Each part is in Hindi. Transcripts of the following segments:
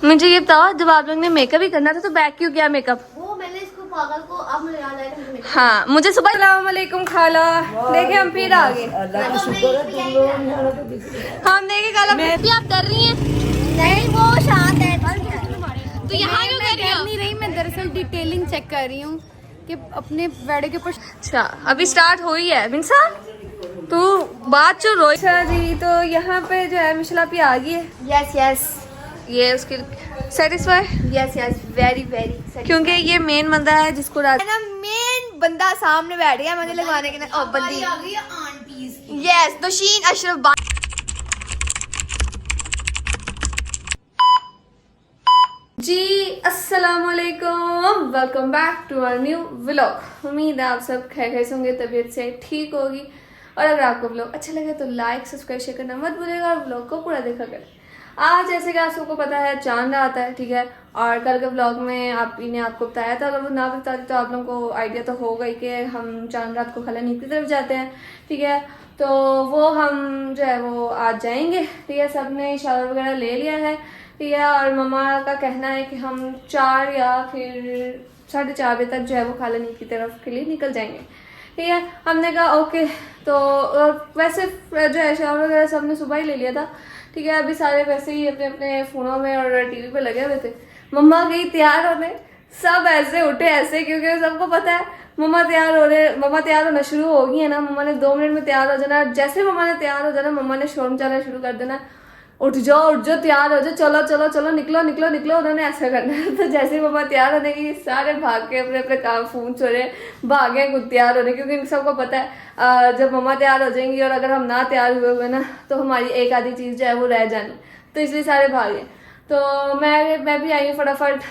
मुझे ये बताओ, जब आप लोग ने मेकअप ही करना था तो बैक क्यों किया मेकअप? वो मैंने इसको पागल को अब मुझे याद आया कि मुझे हाँ, मुझे सुबह अस्सलामुअलैकुम खाला। देखे हम फिर आ गए। अल्लाह का शुक्र है तुम लोग यहाँ तो दिख रहे हैं। हम देखे खाला भी आप डर रही हैं? नहीं, वो शांत है। तो यहाँ क्यों कर रही हो? नहीं रही, मैं दरअसल डिटेलिंग चेक कर रही हूँ कि अपने वेडे के ऊपर। अच्छा, अभी स्टार्ट हो ही है। बिनसा तू बात जो रोई। अच्छा जी, तो यहाँ पे जो है मिशला भी आ गई है। यस यस ये उसकी satisfy, yes yes, very very. क्योंकि ये मेन बंदा है जिसको रात ना मेन बंदा सामने बैठ गया मुझे लगवाने के लिए। ओ बंदी आ गई है आंटीज। यस, दोशीन अशरफ जी अस्सलाम वालेकुम, welcome back to our new vlog. उम्मीद है आप सब खैर से होंगे, तबीयत से ठीक होगी। और अगर आपको व्लॉग अच्छा लगे तो लाइक सब्सक्राइब शेयर करना मत भूलिएगा और व्लॉग को पूरा देखा करें। आज जैसे कि आप सबको पता है चांद रात है, ठीक है। और कल के व्लॉग में आपने आपको बताया था, अगर वो ना बताती तो आप लोगों को आइडिया तो होगा ही कि हम चांद रात को खाला नींद की तरफ जाते हैं, ठीक है। तो वो हम जो है वो आज जाएंगे, ठीक है। सब ने शावर वगैरह ले लिया है, ठीक है। और मम्मा का कहना है कि हम 4 या फिर 4:30 बजे तक जो है वो खाला नींद की तरफ के लिए निकल जाएंगे, ठीक है। हमने कहा ओके। तो वैसे जो है शावर वगैरह सब ने सुबह ही ले लिया था, ठीक है। अभी सारे वैसे ही अपने अपने फ़ोनों में और टीवी पे लगे हुए थे। मम्मा गई तैयार होने, सब ऐसे उठे ऐसे, क्योंकि सबको पता है मम्मा तैयार होना शुरू हो गई है ना। मम्मा ने 2 मिनट में तैयार हो जाना। जैसे मम्मा ने तैयार हो जाना, मम्मा ने शोर मचाना शुरू कर देना, उठ जाओ तैयार हो जाओ, चलो चलो चलो निकलो निकलो निकलो। उन्होंने ऐसा करना है। तो जैसे ही मम्मा तैयार होने की, सारे भाग के अपने अपने काम फोन छोड़े भागे खुद तैयार होने, क्योंकि सबको पता है जब मम्मा तैयार हो जाएंगी और अगर हम ना तैयार हुए ना तो हमारी एक आधी चीज़ जो है वो रह जानी। तो इसलिए सारे भागे। तो मैं भी आई हूँ फटाफट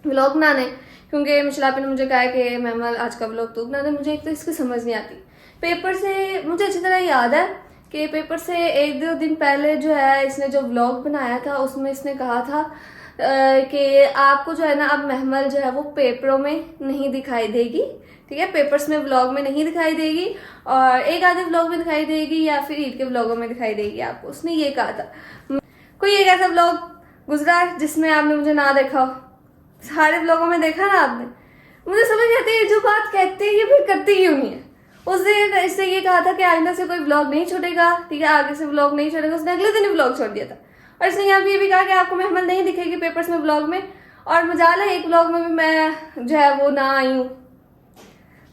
व्लॉग बनाने, क्योंकि मिशलापी ने मुझे कहा कि मैम आज का व्लॉग तो बना दे। मुझे एक तो इसकी समझ नहीं आती। पेपर से मुझे अच्छी तरह याद है कि पेपर से 1-2 दिन पहले जो है इसने जो व्लॉग बनाया था उसमें इसने कहा था कि आपको जो है ना अब महमल जो है वो पेपरों में नहीं दिखाई देगी, ठीक है। पेपर्स में व्लॉग में नहीं दिखाई देगी और एक आधे व्लॉग में दिखाई देगी या फिर ईद के व्लॉगों में दिखाई देगी आपको, उसने ये कहा था। कोई एक ऐसा व्लॉग गुजरा है जिसमें आपने मुझे ना देखा हो? सारे व्लॉगों में देखा ना आपने। मुझे समझ नहीं आती जो बात कहते हैं ये फिर करती क्यों नहीं है। उस दिन इसने ये कहा था कि आइंदा से कोई व्लॉग नहीं छोड़ेगा, ठीक है, आगे से व्लॉग नहीं छोड़ेगा। उसने अगले दिन ही व्लॉग छोड़ दिया था। और इसने यहाँ भी ये भी कहा कि आपको महमल नहीं दिखेगी पेपर्स में व्लॉग में। और मजाल है एक व्लॉग में भी मैं जो है वो ना आई हूँ।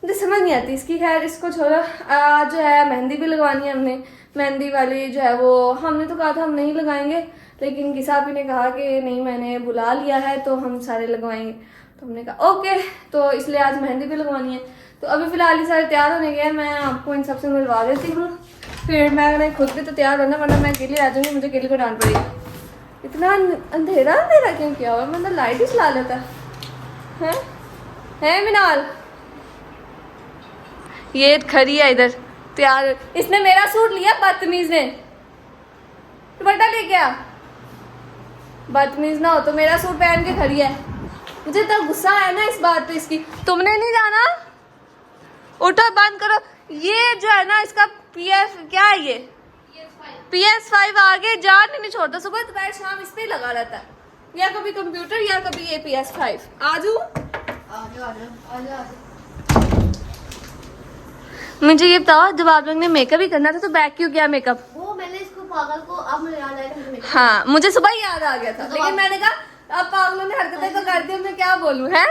मुझे समझ नहीं आती इसकी। खैर इसको छोड़ो। आज जो है मेहंदी भी लगवानी है हमने। मेहंदी वाली जो है वो हमने तो कहा था हम नहीं लगाएंगे, लेकिन किसाबी ने कहा कि नहीं मैंने बुला लिया है तो हम सारे लगवाएंगे। तो हमने कहा ओके, तो इसलिए आज मेहंदी भी लगवानी है। तो अभी फिलहाल ही सारे तैयार होने गए। मैं आपको इन सबसे मिलवा देती हूँ, फिर मैंने खुद भी तो तैयार होना, वरना मैं अकेली आ जाऊँगी, मुझे अकेले को डांट पड़ेगी। इतना अंधेरा अंधेरा क्यों किया हुआ? मतलब लाइट ही चला लेता है मिनाल। ये खड़ी है इधर तैयार। इसने मेरा सूट लिया बदतमीज ने। दुपट्टा ले गया। बदतमीज ना हो तो मेरा सूट पहन के खड़ी है। मुझे तो गुस्सा है ना इस बात पे इसकी। तुमने नहीं जाना, उठो बंद करो। ये जो है ना इसका PS क्या है, ये PS5 आगे जान नहीं छोड़ता। सुबह दोपहर शाम इस पे ही लगा रहता है, या कभी कंप्यूटर या कभी ये PS5। आजू मुझे ये बताओ, जब आप लोग ने मेकअप ही करना था तो बैक क्यों किया मेकअप? वो मैंने इसको पागल को अब मुझे याद आया कि मुझे हाँ, मुझे सुबह ही याद आ गया था, लेकिन मैंने कहा अब पागलों ने हरकतें तो कर दी, मैं क्या बोलूं है।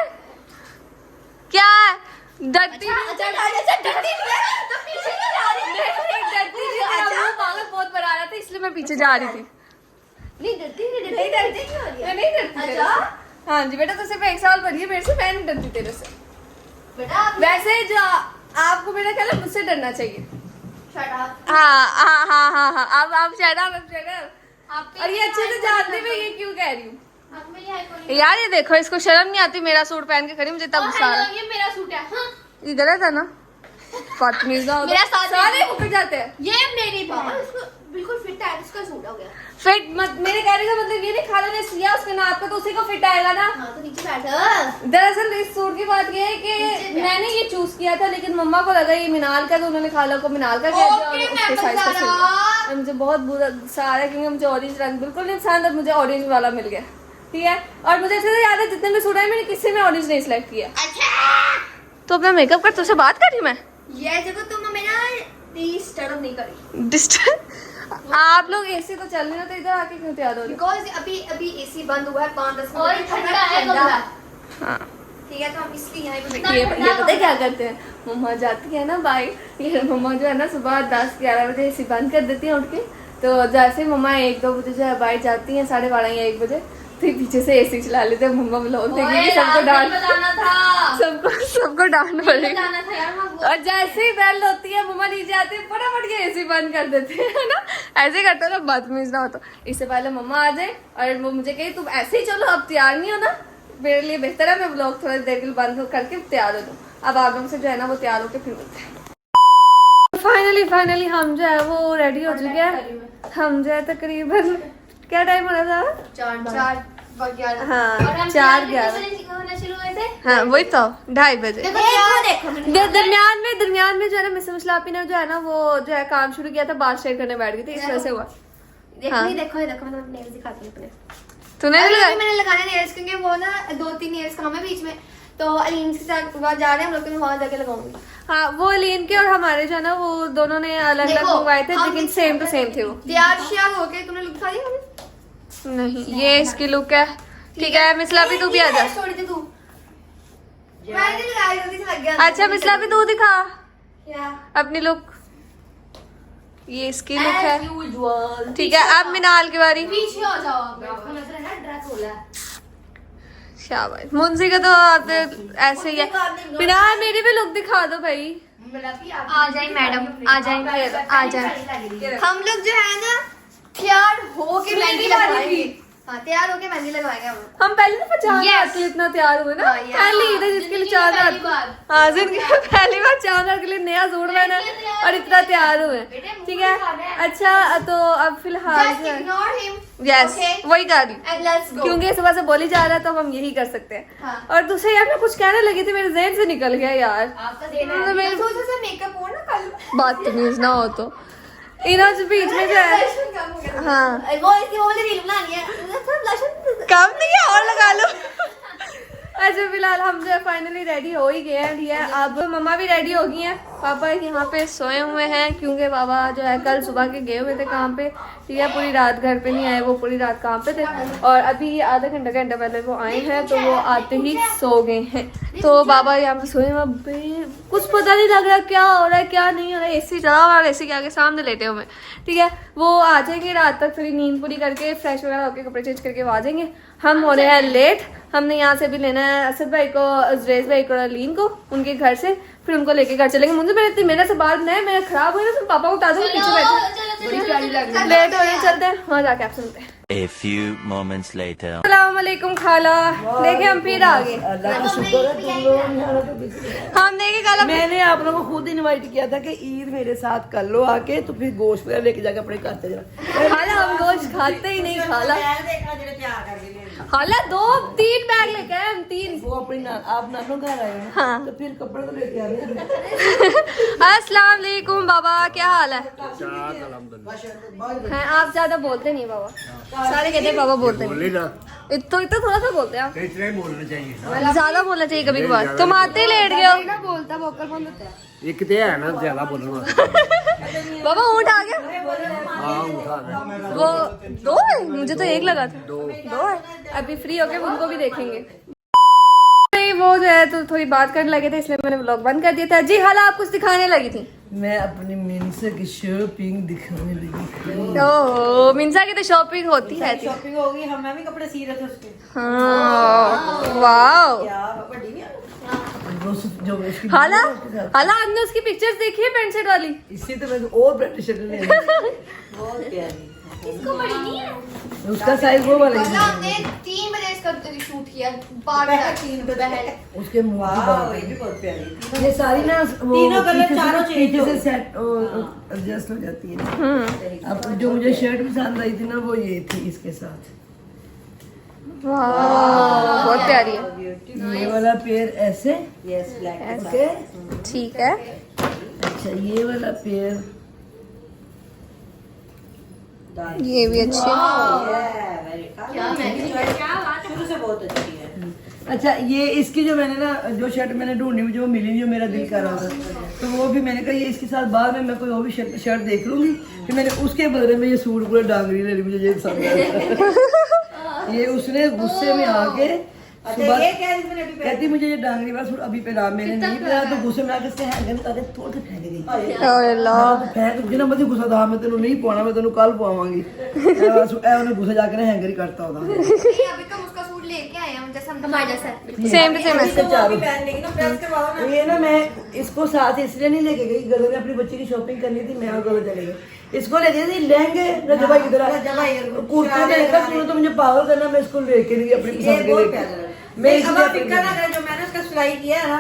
क्या डरती पागल बहुत बड़ा रहा था इसलिए मैं पीछे जा रही थी। नहीं डरती। अच्छा हाँ जी बेटा, तो सिर्फ 1 साल बड़ी है मेरे से, मैं नहीं डरती तेरे से। बेटा वैसे जो आपको मेरा ख्याल है मुझसे डरना चाहिए। Shut up. हाँ अब शट। और ये अच्छे से जानते हुए ये क्यों कह रही हूँ यार। ये देखो इसको शर्म नहीं आती, मेरा सूट पहन के खड़ी, मुझे इतना गुस्सा आ रहा है। ये मेरा सूट है। हाँ ये गलत है ना? बदतमीज ना हो। मेरा साथ सारे ऊपर जाते हैं। ये मेरी बात, इसको बिल्कुल फिट है, इसका सूट हो गया। फिट मत, मेरे कहने का मतलब ये नहीं खाला ने सिया उसके नाप का तो उसी को फिट आएगा ना। हाँ तो नीचे बैठ। दरअसल इस सूट की बात ये है कि मैंने ये चूज किया था लेकिन मम्मा को लगा ये मिनाल का, तो उन्होंने खाला को मिनाल का कह दिया और उसके साइज का सिल। मुझे बहुत बुरा गुस्सा आ रहा है क्योंकि मुझे ऑरेंज रंग बिल्कुल नहीं पसंद और मुझे ऑरेंज वाला मिल गया, ठीक है। और मुझे अच्छे से याद है जितने भी सूट आए मैंने किसी में ऑरेंज नहीं सिलेक्ट किया। तो अपना मेकअप कर, तुझसे बात कर रही मैं। ये देखो तुम मेरा डिस्टर्ब नहीं करी। डिस्टर्ब आप लोग एसी तो चल रहे हो तो इधर आके क्यों तैयार हो रहे हो? बिकॉज अभी एसी बंद हुआ है 5-10 मिनट। और ठंडा है कमरा। हाँ ठीक है तो हम इसलिए यहाँ पे बैठे ये पता है क्या करते हैं, मम्मा जाती है ना बाइक, ये मम्मा जो है ना सुबह 10-11 बजे एसी बंद कर देती है उठ के। तो जैसे मम्मा 1-2 बजे जो है बाइक जाती है 12:30 या 1 बजे, तो पीछे से एसी चला लेते हैं। मम्मा ब्लॉग देखेंगे सबको डांट, बताना था, सबको डांट पड़ेगी। बताना था यार। और जैसे ही बेल होती है मम्मा नीचे आते हैं फटाफट के एसी बंद कर देते हैं ना, ऐसे करते हैं ना, बदतमीज ना हो। तो इससे पहले मम्मा आ जाए और वो मुझे कहे तुम ऐसे ही चलो, अब तैयार नहीं हो ना, मेरे लिए बेहतर है मैं ब्लॉग थोड़ी देर के लिए बंद करके तैयार हो जाऊँ। अब आप लोग से जो है ना वो तैयार होकर फिर मिलते हैं। फाइनली हम जो है वो रेडी हो चुके हैं। हम जो है तकरीबन क्या टाइम हो रहा था? 4 हाँ 4:11। हाँ वही तो 2:30 बजे। दरमियान में जो है ना मिस मुशलापी ने जो है ना वो जो है काम शुरू किया था, बाल स्ट्रेट करने बैठ गई थी, इस वजह से हुआ। हाँ। देखो मैं नेल्स दिखाती हूँ अपने। तूने मैंने लगाने नेल्स क्योंकि वो ना 2-3 नेल्स काम है बीच में, तो अलीन के साथ वहाँ जा रहे हैं हम लोग, वहाँ जाके लगाऊंगी। हाँ वो अलीन के और हमारे जो है ना वो दोनों ने अलग अलग मंगवाए थे लेकिन सेम टू सेम थे वो। तैयार श्यार हो गए, तुमने लुक दिखा दिया? नहीं ये इसकी लुक है, ठीक है। मिसलापी तू भी आ जा। छोड़ दे तू। मैंने लगाया जल्दी से लग गया। अच्छा मिसलापी तू दिखा क्या? अपनी लुक। ये इसकी लुक है, ठीक है। अब मिनाल की बारी। पीछे हो जाओ आप। नजर है ना ड्रेस होला है। शाबाश। मुंशी का तो आप ऐसे ही है। मिनाल मेरी भी लुक दिखा दो भाई। आ जाए मैडम, आ जाए। हम लोग जो है ना तैयार हो के मेहंदी लगाएंगे। हाँ तैयार होके मेहंदी लगवाएंगे हम पहले ना 50 रात के लिए इतना तैयार हुए ना, पहली ईद है जिसके लिए 4 रात। हाँ जिनकी पहली बार 4 रात के लिए नया सूट पहना और इतना तैयार हुए, ठीक है। अच्छा तो अब फिलहाल यस वही कर रही क्योंकि सुबह से बोली जा रहा है तो हम यही कर सकते हैं। और दूसरे यार मैं कुछ कहने लगी थी मेरे ज़हन से निकल गया यार। मेकअप हो ना कल, बदतमीज ना हो तो इन्हों बीच में जो है। हाँ वो इसकी वो रील बनानी है, कम नहीं है और लगा लो। अच्छा फिलहाल हम जो है फाइनली रेडी हो ही गए हैं, ठीक है। अब मम्मा भी रेडी हो गई हैं, पापा यहाँ पे सोए हुए हैं क्योंकि बाबा जो है कल सुबह के गए हुए थे काम पे, ठीक है। पूरी रात घर पे नहीं आए, वो पूरी रात काम पे थे और अभी आधा घंटा पहले वो आए हैं, तो वो आते ही सो गए हैं। तो बाबा यहाँ पे सोए हुए, कुछ पता नहीं लग रहा क्या हो रहा है क्या नहीं हो रहा है। एसी चला हुआ, एसी के आगे सामने लेटे हुए, ठीक है। वो आ जाएंगे रात तक, थोड़ी नींद पूरी करके फ्रेश वगैरह होकर कपड़े चेंज करके वो आ जाएंगे। हम हो रहे हैं लेट, हमने यहाँ से भी लेना है असद भाई को, अजरेज भाई को और अलीन को उनके घर से, फिर उनको लेके घर चलेंगे। मुझे मेरे इतनी मेहनत से बात नहीं, मेरा खराब हुई ना, फिर पापा को उठा दूंगी पीछे बैठे। लेट हो रहे, चलते हैं वहाँ जाके आप सुनते हैं। A few moments later. अस्सलाम वालेकुम खाला, देखे हम फिर आ गए। अल्लाह का शुक्र है तुम लोग नहीं आना तो किसी ने। हम देखे खाला मैंने आप लोगों को खुद इनवाइट किया था कि ईद मेरे साथ कर लो आके, तो फिर गोश्त वगैरह लेके जाके अपने घर चले। खाला हम गोश्त खाते ही नहीं खाला। खाला 2-3 बैग लेके आए हम, 3। वो अपनी आप नानों घर आए हैं, हाँ। तो फिर कपड़े तो लेके आ रहे हैं। अस्सलाम वालेकुम बाबा, क्या हाल है? हैं आप ज्यादा बोलते नहीं बाबा, सारे कहते हैं बाबा बोलते नहीं। इतना थोड़ा सा बोलते हैं आप, इतना बोलना चाहिए, ज्यादा बोलना चाहिए कभी कभार। तुम आते ही लेट गए हो। बोलता वोकल बंद होता है। एक तो है ना ज्यादा बोलना। बाबा ऊँट आ गया। हाँ उठा दे। वो 2 है, मुझे तो 1 लगा था। 2 है। अभी फ्री होके उनको भी देखेंगे। वो जो है तो थोड़ी बात करने लगे थे इसलिए मैंने व्लॉग बंद कर दिया था। जी हाला आप कुछ दिखाने लगी थी। मैं अपनी मिनसा की शॉपिंग दिखाने लगी। ओह मिंसा की तो शॉपिंग होती है। शॉपिंग होगी, हम मैं भी कपड़े सी रहे थे उसके। हाँ वाओ। जो उसकी हाला आपने उसकी पिक्चर्स देखी है पैंट शर्ट वाली? इसी तो मैं और ब्रांड शर्ट ले बहुत प्यारी। इसको बड़ी नहीं है। उसका साइज वो वाला ही है। हमने 3 बजे इसका इसका शूट किया बार बहन। उसके मुंह की बात है। ये भी बहुत प्यारी थी। ये सारी ना वो तीनों कलर पीछे से- चारों change पीछे हो से गए। सेट एडजस्ट हो जाती है। अब जो मुझे शर्ट पसंद आई थी ना वो ये थी इसके साथ। वाह बहुत प्यारी है। ये वाला पेयर ऐसे, यस ब्लैक ओके। ठीक है। अच्छा ये वाला पेयर ये भी अच्छी शुरू से बहुत अच्छी है। अच्छा ये इसकी जो मैंने ना जो शर्ट मैंने ढूंढी मुझे वो मिली नहीं जो मेरा दिल कर रहा था, तो वो भी मैंने कहा ये इसके साथ बाद में मैं कोई और भी शर्ट देख लूंगी। फिर मैंने उसके बदले में ये सूट पूरा डांगरी ले ली, मुझे ये पसंद आया। ये उसने गुस्से में आके सुबह ये क्या इसमें अभी कहती मुझे ये डांगरी वाला सूट अभी पहना, मैंने नहीं पहना तो गुस्से में आके इसके हैंगर में ताके तोड़ के फेंक गई। ओए अल्लाह। फेंक जिना मर्जी गुस्सा था मैं तेनू नहीं पाना, मैं तेनू कल पावांगी। उन्हें गुस्सा जाके ना हैंगर ही करता होता। अभी तक उसका सूट लेके आए हम जैसा हमारे जैसा। सेम टू सेम ऐसे। चारों पहन लेंगे ना, प्रेस करवाओ ना। ये ना मैं इसको साथ इसलिए नहीं लेके गई, गले में अपनी बच्ची की शॉपिंग करनी थी, मैं और गले चले गए। इसको ले गई थी लहंगे रजब भाई की तरह, कुर्ते में देखा तो मुझे पागल करना, मैं इसको लेके नहीं गई अपनी ये पसंद के बहुत लेके। प्यारा लगा। मैं अब इसलिए आप फिक्र ना करें, जो मैंने उसका सिलाई किया है ना,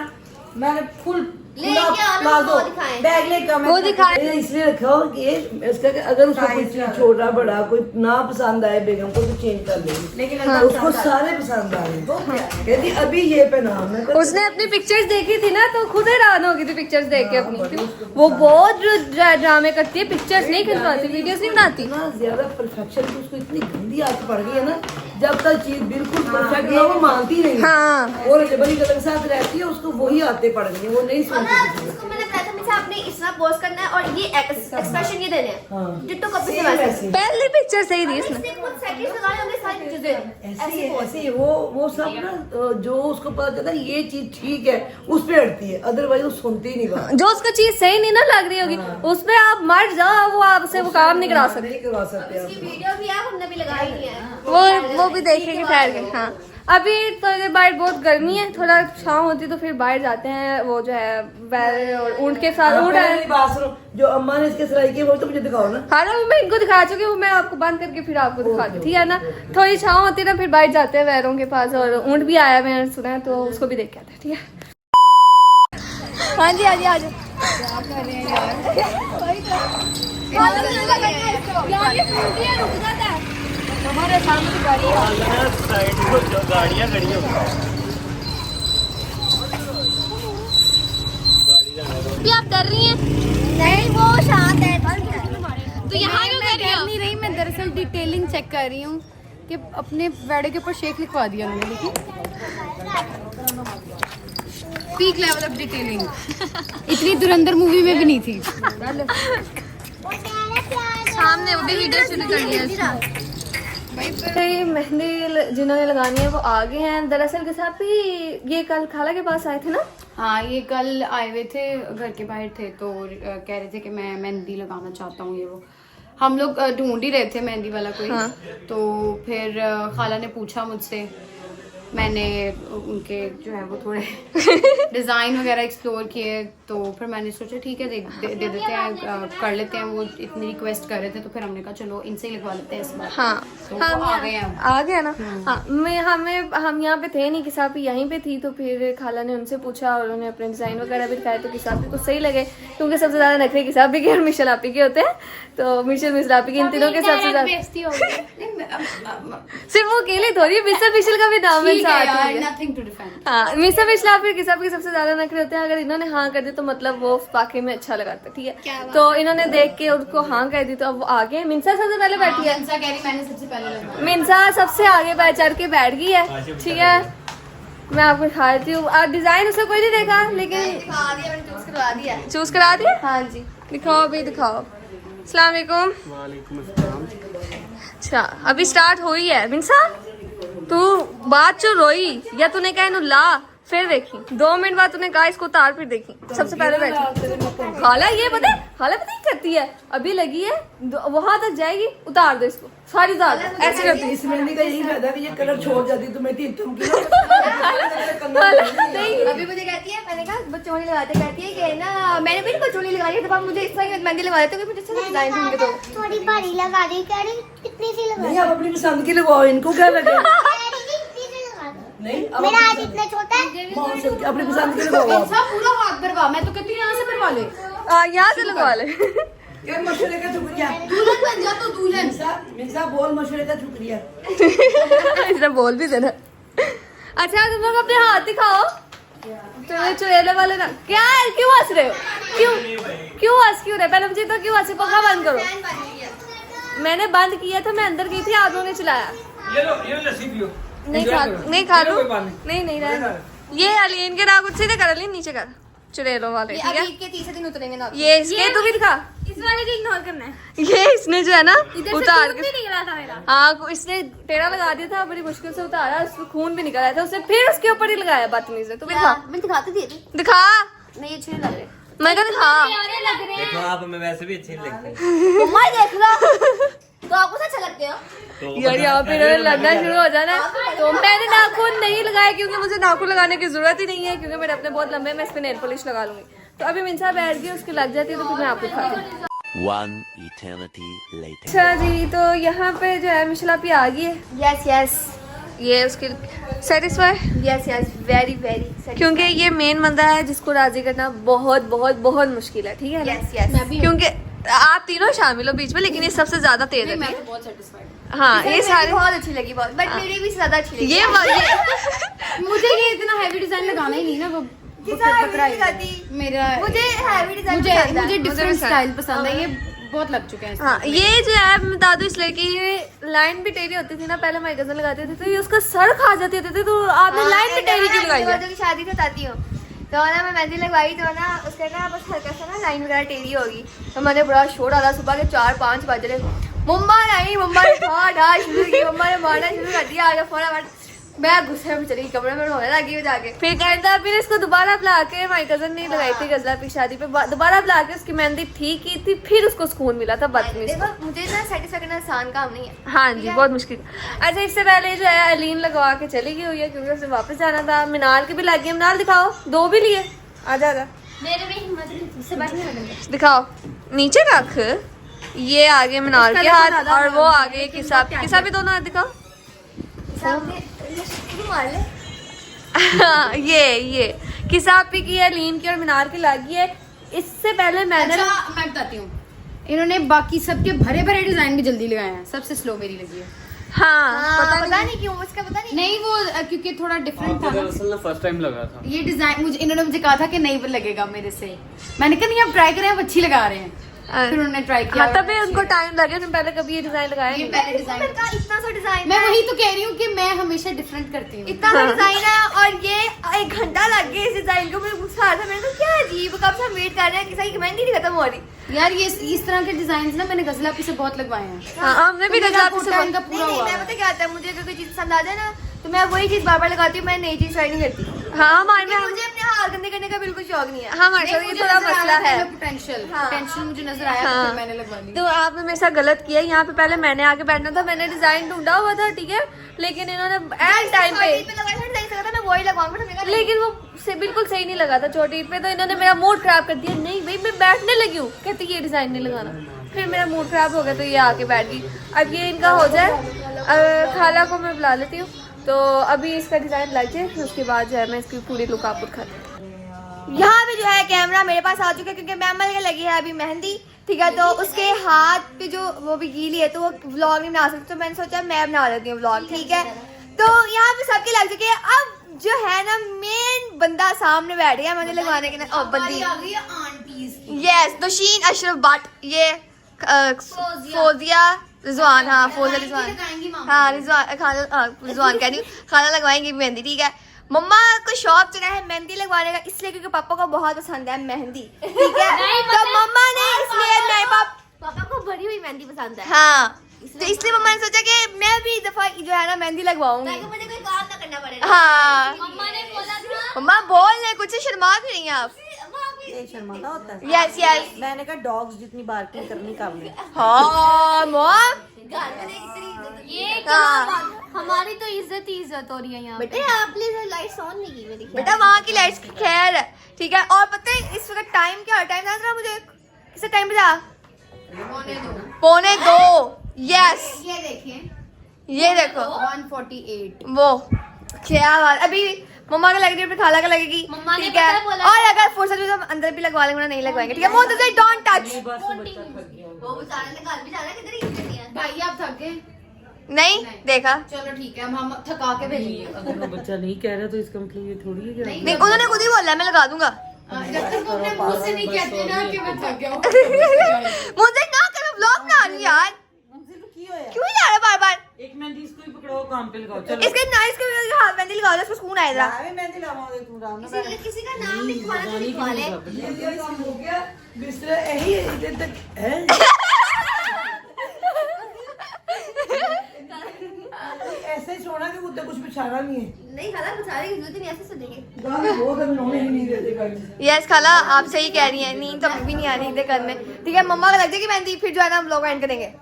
मैंने फुल लेके आओ ना, वो दिखाएं। बैग लेके आओ, मैं वो दिखाएं। मैंने इसलिए रखा हो कि इसका अगर उसको कोई चीज छोटा बड़ा कोई ना पसंद आए बेगम को तो चेंज कर लेगी, लेकिन उसको सारे पसंद आ रहे। कहती अभी ये पहना, मैं कहा, उसने अपनी पिक्चर्स देखी थी ना तो खुद हैरान हो गई थी पिक्चर्स देख के अपनी। वो बहुत ड्रामे करती है, पिक्चर्स नहीं खिंचवाती, वीडियोस नहीं बनाती। इतना ज्यादा परफेक्शन की उसको इतनी गंदी आदत पड़ गई है ना, जब तक चीज बिल्कुल परफेक्ट ना हो वो मानती नहीं है। हाँ। और जबरी गलत के साथ रहती है उसको वही आते पड़ गई है, वो नहीं सुनती किसी की। उसको मैंने बताया था मुझे आपने इस तरह पोस्ट करना है और ये एक्सप्रेशन ये देने हैं। हाँ। डिट्टो कॉपी से Same वैसे। ऐसे। पहली पिक्चर सही थी इसने। इसने खुद सेटिंग्स लगाए होंगे सारी पिक्चर्स दे रहे ऐसे ही है, ऐसे ही है। वो सब ना जो उसको पता चलता है ये चीज ठीक है उस पे हटती है, अदरवाइज वो सुनती ही नहीं बात। जो उसको चीज सही नहीं ना लग रही होगी उस पे आप मर जाओ, वो आपसे वो काम नहीं करा सकते। नहीं करवा सकते आप। इसकी वीडियो भी है, हमने भी लगाई नहीं है। वो भी देखेंगे ठहर के। हाँ अभी तो इधर बाहर बहुत गर्मी है, थोड़ा छाँव होती तो फिर बाहर जाते हैं, वो जो है बैल और ऊँट के साथ। ऊँट पहले है। मेरी बात सुनो, जो अम्मा ने इसके सिलाई की है वो तो मुझे दिखाओ ना। हाँ ना वो मैं इनको दिखा चुकी हूँ, मैं आपको बंद करके फिर आपको दिखा दूँ, ठीक है ना। थोड़ी छाँव होती है ना फिर बाहर जाते हैं वैरों के पास, और ऊँट भी आया मैंने सुना है तो उसको भी देख के आते हैं, ठीक है। हाँ जी हाँ जी आ जाओ। हमारे सामने गाड़ी गाड़ियाँ खड़ी हो भी आप डर रही हैं? नहीं वो शांत है। तो यहाँ क्यों कर रही हो? नहीं रही, मैं दरअसल डिटेलिंग चेक कर रही हूँ कि अपने वेडे के ऊपर शेक लिखवा दिया उन्होंने। देखिए पीक लेवल ऑफ डिटेलिंग इतनी धुरंधर मूवी में भी नहीं थी। सामने वो भी वीडियो शुरू कर लिया। भाई मेहंदी जिन्होंने लगानी है वो आगे हैं। दरअसल के साथ भी ये कल खाला के पास आए थे ना। हाँ ये कल आए हुए थे, घर के बाहर थे तो कह रहे थे कि मैं मेहंदी लगाना चाहता हूँ। ये वो हम लोग ढूंढ ही रहे थे मेहंदी वाला कोई। हाँ। तो फिर खाला ने पूछा मुझसे, मैंने उनके जो है वो थोड़े डिज़ाइन वगैरह एक्सप्लोर किए, तो फिर मैंने सोचा ठीक है दे देते हैं, कर लेते हैं। वो इतनी रिक्वेस्ट कर रहे थे तो फिर हमने कहा चलो इनसे ही लिखवा लेते हैं इस बार। हाँ तो वो आ गए हैं। आ गया ना। हाँ हम यहाँ पे थे नहीं, किसा भी यहीं पे थी, तो फिर खाला ने उनसे पूछा और उन्होंने अपने डिज़ाइन वगैरह भी दिखाए, तो किसा भी को सही लगे, क्योंकि सबसे ज़्यादा नखरे किसा भी के और मिशल आपी के होते हैं। तो मिशल मिसरापी के इन तीनों के सबसे ज़्यादा सिर्फ वो अकेले थोड़ी, मिशल का भी नाम है साथ में। Nothing to defend. हाँ मिसा पिछला फिर किसा के सबसे ज्यादा नखरे होते हैं। अगर इन्होंने हाँ कर दी तो मतलब वो वाकई में अच्छा लगाता है, ठीक है। तो इन्होंने देख के उनको हाँ कर दी तो अब वो आगे। मिंसा सबसे पहले बैठी है। कह रही मैंने सबसे पहले लगाया। मिंसा सबसे आगे चढ़ के बैठ गई है, ठीक है। मैं आपको दिखा देती हूँ। और डिजाइन उसने कोई नहीं देखा, लेकिन दिखा दिया, मैंने चूज करवा दिया। चूज करा दिया। हाँ जी दिखाओ, अभी दिखाओ। अस्सलाम वालेकुम। वालेकुम अस्सलाम। अच्छा अभी स्टार्ट हो ही है। मिंसा तू बात जो रोई या तूने कहा इन्हू ला, फिर देखी 2 मिनट बाद तूने कहा इसको उतार, फिर देखी सबसे पहले बैठी खाला। ये पता है खाला पता ही करती है, अभी लगी है वहां तक जाएगी, उतार दो इसको, सारी उतार दो, ऐसे करती है। इस मेहंदी का यही फायदा कि ये कलर छोड़ जाती तो मैं थी तुम की नहीं अभी मुझे कहती है, मैंने कहा बचोली लगाते, कहती है कि ना मैंने भी बचोली लगाई है, तो आप मुझे इस तरह की मेहंदी लगा देते हो कि मुझे अच्छा डिजाइन ढूंढ के दो। थोड़ी भारी लगा दी, कह रही कितनी सी लगा नहीं आप अपनी पसंद की लगवाओ, इनको क्या लगे। कह रही कितनी सी नहीं अब मेरा हाथ इतना छोटा है। कौन से अपनी पसंद के लगाओ आप। सब पूरा हाथ भरवा, मैं तो कहती हूँ यहाँ से भरवा ले। यहाँ से लगवा ले। ये मशवरे का शुक्रिया। दुल्हन बन जा तो दुल्हन। मिर्जा बोल मशवरे का शुक्रिया। इसने बोल भी देना। अच्छा तुम लोग अपने हाथ दिखाओ। तुम्हें चुड़ैले वाले ना क्या है, क्यों हंस रहे हो? क्यों हंस क्यों रहे? पहले मुझे तो क्यों हंसे, पंखा बंद करो। मैंने बंद किया था, मैं अंदर गई थी, आप लोगों ने चलाया। ये लस्सी पियो। नहीं खा लूं। नहीं रहने दो। ये अलीन के नाक सीधे कर, अलीन नीचे कर, चुड़ैलों वाले, ठीक है? के तीसरे दिन उतरेंगे ना। ये इसके तू भी दिखा। इस वाले को इग्नोर करना है। ये इसने जो है ना उतार के, निकला था मेरा। हाँ इसने टेढ़ा लगा दिया था, बड़ी मुश्किल से उतारा, उसमें खून भी निकल आया था, उसने फिर उसके ऊपर ही लगाया बदतमीज ने। तू भी दिखा। मैं दिखाती थी। दिखा। नहीं अच्छे नहीं लग रहे। मैं कहा दिखा। लग रहे देखो आप हमें वैसे भी अच्छे नहीं लगते। मम्मा देख लो। तो आपको अच्छा लगते हो? तो यार यहाँ पे इन्होंने लगना शुरू हो जाना है। तो मैंने नाखून नहीं लगाया क्योंकि मुझे नाखून लगाने की जरूरत ही नहीं है, क्योंकि मेरे अपने बहुत लंबे हैं, मैं इस पे नेल पॉलिश लगा लूंगी। तो अभी मिंसा बैठ गई, उसकी लग जाती है तो फिर मैं आपको दिखाती हूँ। One eternity later. अच्छा जी, तो यहाँ पे जो है मिशेल आपी आ गई है। यस ये उसकी सेटिस्फाई, यस वेरी वेरी। क्योंकि ये मेन बंदा है जिसको राजी करना बहुत बहुत बहुत मुश्किल है, ठीक है ना? यस क्योंकि आप तीनों शामिल हो बीच में, लेकिन ये सबसे ज्यादा तेज है। मैं तो बहुत सेटिस्फाइड। हाँ ये सारे बहुत अच्छी लगी बहुत, बट मेरी भी ज्यादा अच्छी लगी। मुझे ये इतना हैवी डिजाइन लगाना ही नहीं ना, वो पकड़ा ही मेरा। मुझे हैवी डिजाइन मुझे डिफरेंट स्टाइल पसंद है, ये बहुत लग चुके हैं। हाँ ये जो है मैं बता दूं इसलिए कि ये लाइन भी टेढ़ी होती थी ना, पहले हमारी कजन लगाते थे तो ये उसका सर खा जाते थे, तो आपने लाइन भी टेढ़ी क्यों लगाई है? की शादी तो बताती हूँ, तो ना मैं मेहंदी लगवाई तो ना उसका ना बस हल्का सा ना लाइन वगैरह टेढ़ी होगी, तो मैंने बड़ा शोर डाला, सुबह के 4-5 बज रहे, मम्मा आई, मम्मा ने ठा शुरू की, मम्मा ने मारना शुरू कर दिया, आगे फटाफट मैं गुस्से में चली कमरे में रोने लगी हो जाके। फिर कहता फिर इसको दोबारा बुला के, हमारी कजन ने लगाई थी गजला की शादी पे, दोबारा बुला के उसकी मेहंदी ठीक की थी, फिर उसको सुकून मिला था बदतमीज। देखो मुझे ना सेटिस्फाई करना आसान काम नहीं है। हाँ जी बहुत मुश्किल। अच्छा इससे पहले जो है अलीन लगवा के चली गई हुई है, क्योंकि उसे वापस जाना था। मीनाल के भी लग गए, मीनाल दिखाओ, 2 भी लिए, आजा मेरे में हिम्मत नहीं से बैठने लगे। दिखाओ, नीचे रख। ये आगे मीनाल के हाथ और वो आगे किसा भी दोनों हाथ दिखाओ। सामने मार ले। ये किसापी की है, लीन की और मीनार की लगी है। इससे पहले मैंने अच्छा मैं बताती हूँ, इन्होंने बाकी सबके भरे भरे डिजाइन भी जल्दी लगाए हैं, सबसे स्लो मेरी लगी है। हाँ पता नहीं क्यों, उसका पता नहीं। नहीं वो क्योंकि थोड़ा डिफरेंट था ना दरअसल ना फर्स्ट टाइम लगा था ये डिजाइन, मुझे इन्होंने मुझे कहा था कि नहीं वो लगेगा मेरे से, मैंने कहा नहीं आप ट्राई करें, आप अच्छी लगा रहे हैं, फिर उन्होंने ट्राई किया। हाँ, तभी उनको टाइम लगे, तुम पहले कभी ये डिजाइन लगाया ये नहीं? पहले डिजाइन, इतना सा डिजाइन, मैं वही तो कह रही हूँ कि मैं हमेशा डिफरेंट करती हूँ। इतना सा डिजाइन है और ये 1 घंटा लग गया इस डिजाइन को। मुझे गुस्सा आ रहा था, मैंने कहा क्या अजीब, कब से हम वेट कर रहे हैं, किसी की मेहंदी नहीं खत्म हो रही। यार ये इस तरह के डिजाइन ना मैंने गजलापी से बहुत लगवाए हैं। हाँ हमने भी मेरा गजला कोटा इनका पूरा नहीं हुआ मैं पता क्या आता है, मुझे अगर कोई चीज पसंद आ जाए ना तो मैं वही चीज बार बार लगाती हूँ, मैं नई चीज ट्राई नहीं करती। हाँ हमारे में मुझे अपने हाथ गंदे करने का बिल्कुल शौक नहीं है। हमारे साथ ये थोड़ा मसला है। पोटेंशियल मुझे नजर आया, तो फिर मैंने लगवा ली। तो आपने मेरे साथ गलत किया। यहाँ पे पहले मैंने आके बैठना था, मैंने डिजाइन ढूंढा हुआ था, ठीक है, लेकिन इन्होंने एंड टाइम पे, मैं वही लगवाऊंगा, लेकिन वो से बिल्कुल सही नहीं लगा था चोटी पे, तो इन्होंने मेरा मूड खराब कर दिया। नहीं भाई मैं बैठने लगी हूँ, कहती ये डिजाइन नहीं लगाना, फिर मेरा मूड खराब हो गया तो ये आके बैठ गई। अब ये इनका हो जाए, खाला को मैं बुला लेती हूँ, तो अभी इसका डिजाइन लग जाए, फिर उसके बाद जो है मैं इसकी पूरी लुक आपको दिखाती हूँ। यहाँ पे जो है कैमरा मेरे पास आ चुका है, क्योंकि मैमल के लगी है अभी मेहंदी, ठीक है, तो उसके हाथ पे जो वो भी गीली है तो वो व्लॉग नहीं बना सकती, तो मैंने सोचा मैं बना लेती हूँ व्लॉग, ठीक है। तो यहाँ पे सबके लग चुके हैं। अब जो है ना मेन बंदा सामने बैठ गया मुझे लगवाने के ना, बंदी यस नौशीन अशरफ भट्ट, ये फोजिया रिजवान, हाँ फोजिया रिजवान, हाँ रिजवान कह रही हूँ, खाना लगवाएंगे मेहंदी, ठीक है। मम्मा को शौक चढ़ा है मेहंदी लगवाने का, इसलिए क्योंकि पापा को बहुत पसंद है मेहंदी, ठीक है। तो मम्मा ने इसलिए नहीं, पापा को भरी हुई मेहंदी पसंद है, हाँ, तो इसलिए मम्मा ने सोचा कि मैं भी इस दफा जो है ना मेहंदी लगवाऊंगी, मुझे कोई काम ना करना पड़ेगा। हाँ मम्मा ने बोला था, मम्मा बोल रहे कुछ, शर्मा क्यों रही हैं आप? ये शर्माता होता है। यस यस मैंने कहा डॉग्स जितनी बार्किंग करनी कर ले। हाँ मॉम, ये हाँ हमारी तो इज्जत ही इज्जत हो रही है यहाँ। बेटा आप प्लीज लाइट्स ऑन नहीं की मेरी, बेटा वहाँ की लाइट्स की खैर है, ठीक है। और पता है इस वक्त टाइम क्या है, टाइम याद रहा मुझे, किसे टाइम बता, 1:45, यस ये देखिए ये देखो 148, वो क्या बात, अभी मम्मा का लगेगी फिर खाला का लगेगी, मम्मा ने ठीक है। पता है बोला और अगर फुर्सत में तो हम अंदर भी लगवा लेंगे, नहीं लगवाएंगे, ठीक है। मोहन से डोंट टच। वो बेचारे ने घर भी जाना, किधर ही करनी है। भाई आप थक गए? नहीं देखा, चलो ठीक है, हम थका के भेजेंगे। अगर वो बच्चा नहीं कह रहा तो इसका मतलब ये थोड़ी है कि नहीं उन्होंने खुद ही बोला है, मैं लगा दूंगा। जब तक वो अपने मुंह से नहीं कहते ना कि मैं थक गया हूँ। मुझे ना कर, ब्लॉग बना रही यार, क्यों ही जा रहा बार बार। एक मेहंदी इसको ही पकड़ो, काम पे लगाओ। चलो इसके नाइस के हाथ मेहंदी लगा दो, इसको सुकून आएगा। मेहंदी लगाओगे तुम राम ना किसी का नाम लिखवाना तो लिखवा ले। ये काम हो गया, बिस्तर यही इधर तक है। ऐसे ही सोना कि कुत्ते कुछ बिछाना नहीं है। नहीं खाला बेचारे की जरूरत ही नहीं, ऐसे सोचेंगे। गाली बहुत है, नौने ही नहीं देते गाली। यस खाला, आप सही कह रही हैं, नींद तो भी नहीं आ रही इधर घर में, ठीक है। मम्मा का लग जाएगी मेहंदी, फिर जो है ना हम लोग एंड करेंगे।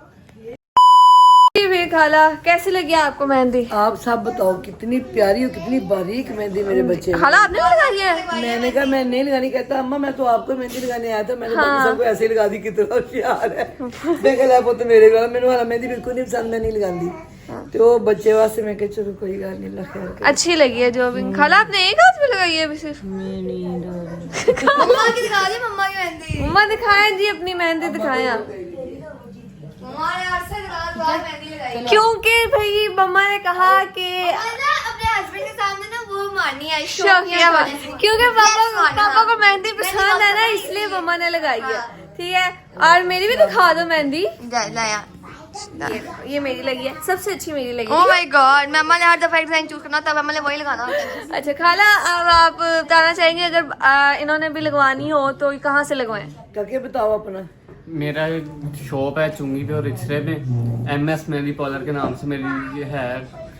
भी खाला कैसी लगी आपको मेहंदी? आप सब बताओ, कितनी प्यारी और कितनी बारीक मेहंदी मेरे बच्चे ने। खाला आपने भी लगाई है? मैंने कहा मैं नहीं लगानी, कहता अम्मा मैं तो आपको मेहंदी लगाने आया था, मैंने बाकी सबको ऐसे ही लगा दी, कितना होशियार है। मैं कहा पुत मेरे को मैंने वाला मेहंदी बिल्कुल नहीं पसंद, मैं नहीं लगाती। तो बच्चे वास्ते मैं कहा चलो कोई गल नहीं, लगा अच्छी लगी है जो भी। खाला आपने एक हाथ में लगाई है अभी सिर्फ? मम्मा की दिखा दी, मम्मा की मेहंदी। मम्मा दिखाएं जी, अपनी मेहंदी दिखाएं आप। मम्मा ने आज से बार मेहंदी लगाई, क्योंकि भाई मम्मा ने कहा कि और ना अपने हस्बैंड के सामने ना वो मारनी है, शौकिया बात, क्योंकि पापा को मेहंदी मेहंदी पसंद है ना, बहुत इसलिए मम्मा ने लगाई है, ठीक है। और मेरी भी दिखा दो मेहंदी। लाया। ये मेरी लगी है, सबसे अच्छी मेरी लगी ओह है। माय गॉड, मम्मा ने हर दफा एक डिजाइन चूज करना, तब मम्मा ने वही लगाना होता है। अच्छा खाला, अब आप बताना चाहेंगे अगर इन्होंने भी लगवानी हो तो कहाँ से लगवाएं? करके बताओ अपना। मेरा शॉप है चुंगी पे और इक्सरे पे, MS मेहंदी पार्लर के नाम से मेरी ये है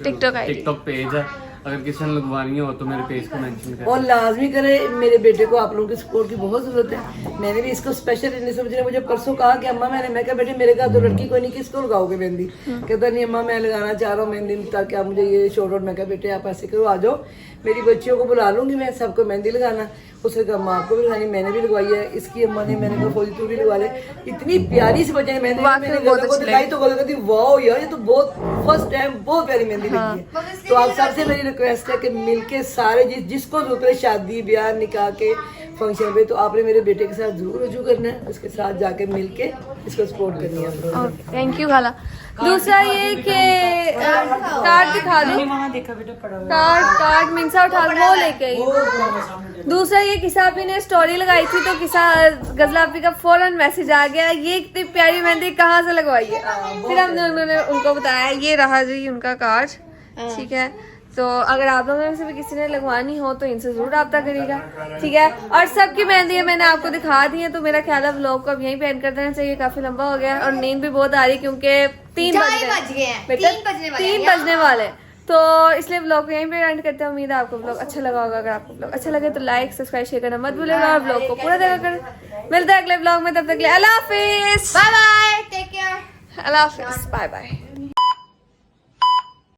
TikTok ID। टिकटॉक पेज है। अगर किसी ने लगवानी हो तो मेरे पेज को मेंशन करें। और लाजमी करे, मेरे बेटे को आप लोगों की सपोर्ट की बहुत जरूरत है। मैंने भी इसको स्पेशल इतने समझ मुझे परसों कहा कि अम्मा मैं कहा बेटे मेरे घर तो लड़की कोई नहीं, किसको लगाओगे मेहंदी? कहता नहीं अम्मा मैं लगाना चाह रहा हूँ मेहंदी, ताकि आप मुझे ये शॉर्ट आउट। मैं कहा बेटे आप ऐसे करो, आ जाओ, मेरी बच्चियों को बुला लूंगी मैं, सबको मेहंदी लगाना। उसने कहा अम्मा आपको भी लगानी, मैंने भी लगवाई है। इसकी अम्मा ने, मैंने कहा फौजी तू भी लगवा ले। इतनी प्यारी सी बच्चे ने मेहंदी मैंने को दिखाई तो कहती वाओ यार ये तो बहुत फर्स्ट टाइम बहुत प्यारी मेहंदी लगी है। तो आप सबसे मेरी रिक्वेस्ट है कि मिलके सारे जिसको जरूरत है शादी ब्याह निकाह के फंक्शन पे, तो आपने मेरे बेटे के साथ जरूर रजू करना है, उसके साथ जाके मिलके इसको सपोर्ट करनी है। थैंक यू खाला। दूसरा ये कि कार्ड दिखा दो, वहाँ देखा बेटा पड़ा हुआ। कार्ड मिनसा उठा वो लेके आई। दूसरा ये किसा आपी ने स्टोरी लगाई थी तो किसा गजला आपी का फौरन मैसेज आ गया, ये इतनी प्यारी मेहंदी कहाँ से लगवाई है? फिर हमने उन्होंने उनको बताया ये रहा जी उनका कार्ड, ठीक है। तो अगर आप लोगों में से भी किसी ने लगवानी हो तो इनसे जरूर रब्ता करिएगा, ठीक है। और सबकी मेहंदी मैंने आपको दिखा दी है, तो मेरा ख्याल है व्लॉग को अब यहीं पे एंड कर देना चाहिए, काफी लंबा हो गया और नींद भी बहुत आ रही क्योंकि 3 बज गए हैं बेटा, 3 बजने वाले, तो इसलिए व्लॉग को यहीं पे एंड करते हैं। उम्मीद है आपको व्लॉग अच्छा लगा होगा। अगर आपको व्लॉग अच्छा लगे तो लाइक सब्सक्राइब शेयर करना मत भूलिएगा और व्लॉग को पूरा देखा कर। मिलते हैं अगले व्लॉग में, तब तक के लिए अल्लाह हाफिज, बाय बाय, टेक केयर, अल्लाह हाफिज, बाय बाय।